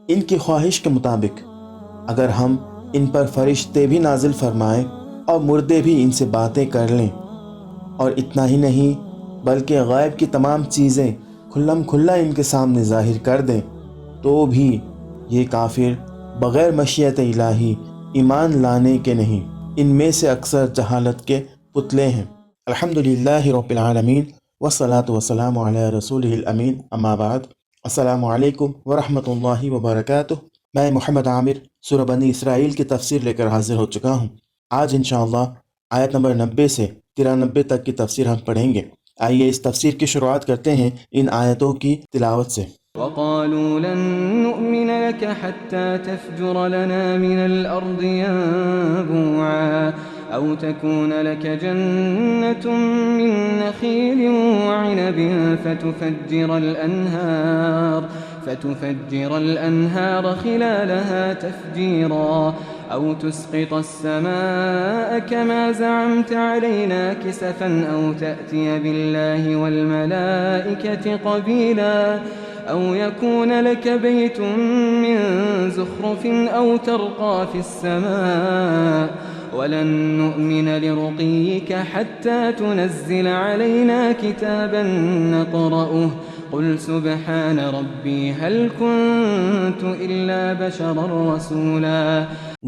ان کی خواہش کے مطابق اگر ہم ان پر فرشتے بھی نازل فرمائیں اور مردے بھی ان سے باتیں کر لیں، اور اتنا ہی نہیں بلکہ غیب کی تمام چیزیں کھلم کھلا ان کے سامنے ظاہر کر دیں، تو بھی یہ کافر بغیر مشیت الہی ایمان لانے کے نہیں، ان میں سے اکثر جہالت کے پتلے ہیں۔ الحمدللہ رب العالمین والصلاة والسلام علی رسولہ الامین، اما بعد، السلام علیکم ورحمۃ اللہ وبرکاتہ۔ میں محمد عامر سورہ بنی اسرائیل کی تفسیر لے کر حاضر ہو چکا ہوں۔ آج انشاءاللہ آیت نمبر 90 سے 93 تک کی تفسیر ہم پڑھیں گے۔ آئیے اس تفسیر کی شروعات کرتے ہیں ان آیتوں کی تلاوت سے۔ وَقَالُوا لَن نُّؤْمِنَ لَكَ حَتَّىٰ تَفْجُرَ لَنَا مِنَ الْأَرْضِ يَنبُوعًا أَوْ تَكُونَ لَكَ جَنَّةٌ مِّن نَّخِيلٍ وَعِنَبٍ فتفجر الأنهار خلالها تفجيرا أو تسقط السماء كما زعمت علينا كسفا أو تأتي بالله والملائكة قبيلا أو يكون لك بيت من زخرف أو ترقى في السماء ولن نؤمن لرقيك حتى تنزل علينا كتابا نقرأه قل سبحان ربی هل كنت الا بشرا رسولا۔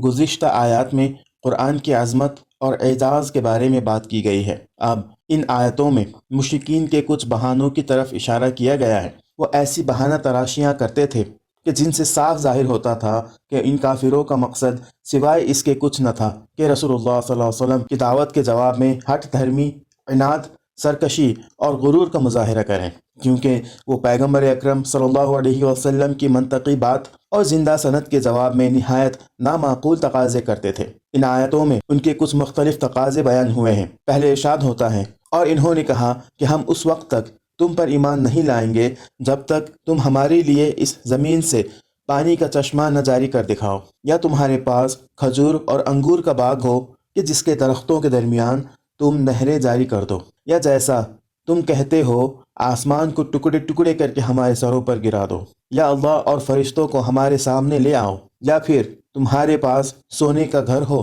گزشتہ آیات میں قرآن کی عظمت اور اعجاز کے بارے میں بات کی گئی ہے۔ اب ان آیتوں میں مشرکین کے کچھ بہانوں کی طرف اشارہ کیا گیا ہے۔ وہ ایسی بہانہ تراشیاں کرتے تھے کہ جن سے صاف ظاہر ہوتا تھا کہ ان کافروں کا مقصد سوائے اس کے کچھ نہ تھا کہ رسول اللہ صلی اللہ علیہ وسلم کی دعوت کے جواب میں ہٹ دھرمی، عناد، سرکشی اور غرور کا مظاہرہ کریں، کیونکہ وہ پیغمبر اکرم صلی اللہ علیہ وسلم کی منطقی بات اور زندہ سند کے جواب میں نہایت نامعقول تقاضے کرتے تھے۔ ان آیتوں میں ان کے کچھ مختلف تقاضے بیان ہوئے ہیں۔ پہلے ارشاد ہوتا ہے، اور انہوں نے کہا کہ ہم اس وقت تک تم پر ایمان نہیں لائیں گے جب تک تم ہمارے لیے اس زمین سے پانی کا چشمہ نہ جاری کر دکھاؤ، یا تمہارے پاس کھجور اور انگور کا باغ ہو کہ جس کے درختوں کے درمیان تم نہریں جاری کر دو، یا جیسا تم کہتے ہو آسمان کو ٹکڑے ٹکڑے کر کے ہمارے سروں پر گرا دو، یا اللہ اور فرشتوں کو ہمارے سامنے لے آؤ، یا پھر تمہارے پاس سونے کا گھر ہو،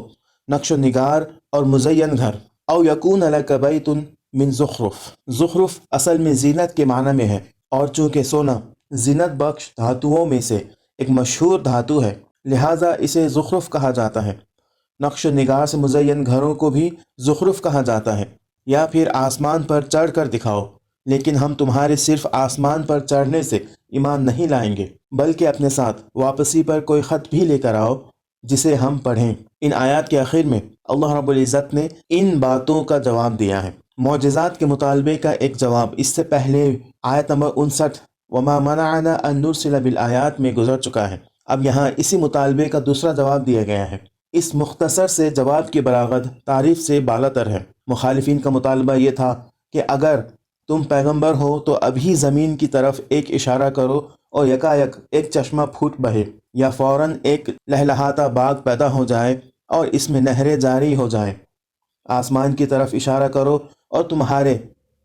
نقش و نگار اور مزین گھر، او یکون لک بیت من زخرف۔ زخرف اصل میں زینت کے معنی میں ہے، اور چونکہ سونا زینت بخش دھاتوؤں میں سے ایک مشہور دھاتو ہے، لہٰذا اسے زخرف کہا جاتا ہے۔ نقش و نگار سے مزین گھروں کو بھی زخرف کہا جاتا ہے۔ یا پھر آسمان پر چڑھ کر دکھاؤ، لیکن ہم تمہارے صرف آسمان پر چڑھنے سے ایمان نہیں لائیں گے، بلکہ اپنے ساتھ واپسی پر کوئی خط بھی لے کر آؤ جسے ہم پڑھیں۔ ان آیات کے آخر میں اللہ رب العزت نے ان باتوں کا جواب دیا ہے۔ معجزات کے مطالبے کا ایک جواب اس سے پہلے آیت نمبر 59 وما منعنا ان نرسل بالآیات میں گزر چکا ہے۔ اب یہاں اسی مطالبے کا دوسرا جواب دیا گیا ہے۔ اس مختصر سے جواب کی بلاغت تعریف سے بالاتر ہے۔ مخالفین کا مطالبہ یہ تھا کہ اگر تم پیغمبر ہو تو ابھی زمین کی طرف ایک اشارہ کرو اور یکایک ایک چشمہ پھوٹ بہے، یا فوراً ایک لہلہاتا باغ پیدا ہو جائے اور اس میں نہریں جاری ہو جائیں۔ آسمان کی طرف اشارہ کرو اور تمہارے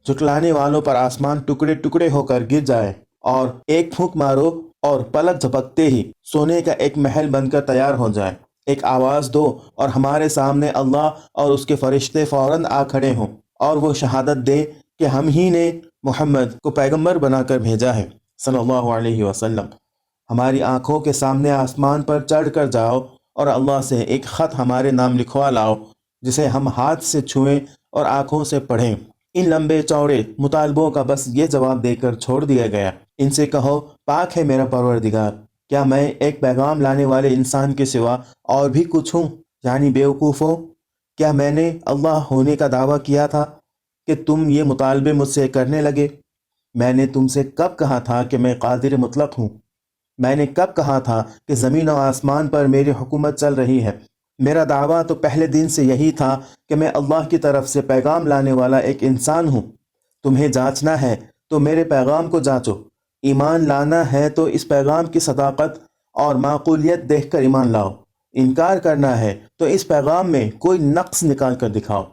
جھٹلانے والوں پر آسمان ٹکڑے ٹکڑے ہو کر گر جائے، اور ایک پھونک مارو اور پلک جھپکتے ہی سونے کا ایک محل بن کر تیار ہو جائے۔ ایک آواز دو اور ہمارے سامنے اللہ اور اس کے فرشتے فوراً آ کھڑے ہوں، اور وہ شہادت دے کہ ہم ہی نے محمد کو پیغمبر بنا کر بھیجا ہے صلی اللہ علیہ وسلم۔ ہماری آنکھوں کے سامنے آسمان پر چڑھ کر جاؤ اور اللہ سے ایک خط ہمارے نام لکھوا لاؤ جسے ہم ہاتھ سے چھوئیں اور آنکھوں سے پڑھیں۔ ان لمبے چوڑے مطالبوں کا بس یہ جواب دے کر چھوڑ دیا گیا۔ ان سے کہو پاک ہے میرا پروردگار، کیا میں ایک پیغام لانے والے انسان کے سوا اور بھی کچھ ہوں؟ یعنی بیوقوفوں، کیا میں نے اللہ ہونے کا دعویٰ کیا تھا کہ تم یہ مطالبے مجھ سے کرنے لگے؟ میں نے تم سے کب کہا تھا کہ میں قادر مطلق ہوں؟ میں نے کب کہا تھا کہ زمین و آسمان پر میری حکومت چل رہی ہے؟ میرا دعویٰ تو پہلے دن سے یہی تھا کہ میں اللہ کی طرف سے پیغام لانے والا ایک انسان ہوں۔ تمہیں جانچنا ہے تو میرے پیغام کو جانچو، ایمان لانا ہے تو اس پیغام کی صداقت اور معقولیت دیکھ کر ایمان لاؤ، انکار کرنا ہے تو اس پیغام میں کوئی نقص نکال کر دکھاؤ۔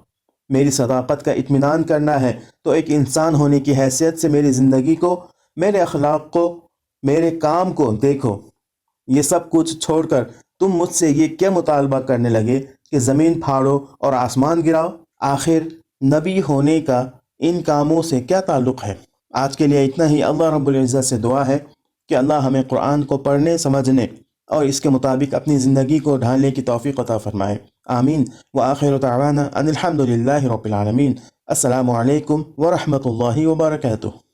میری صداقت کا اطمینان کرنا ہے تو ایک انسان ہونے کی حیثیت سے میری زندگی کو، میرے اخلاق کو، میرے کام کو دیکھو۔ یہ سب کچھ چھوڑ کر تم مجھ سے یہ کیا مطالبہ کرنے لگے کہ زمین پھاڑو اور آسمان گراؤ؟ آخر نبی ہونے کا ان کاموں سے کیا تعلق ہے؟ آج کے لیے اتنا ہی۔ اللہ رب العزت سے دعا ہے کہ اللہ ہمیں قرآن کو پڑھنے، سمجھنے اور اس کے مطابق اپنی زندگی کو ڈھالنے کی توفیق عطا فرمائے۔ آمین۔ وآخر دعوانا ان الحمد للہ رب العالمین۔ السلام علیکم ورحمۃ اللہ وبرکاتہ۔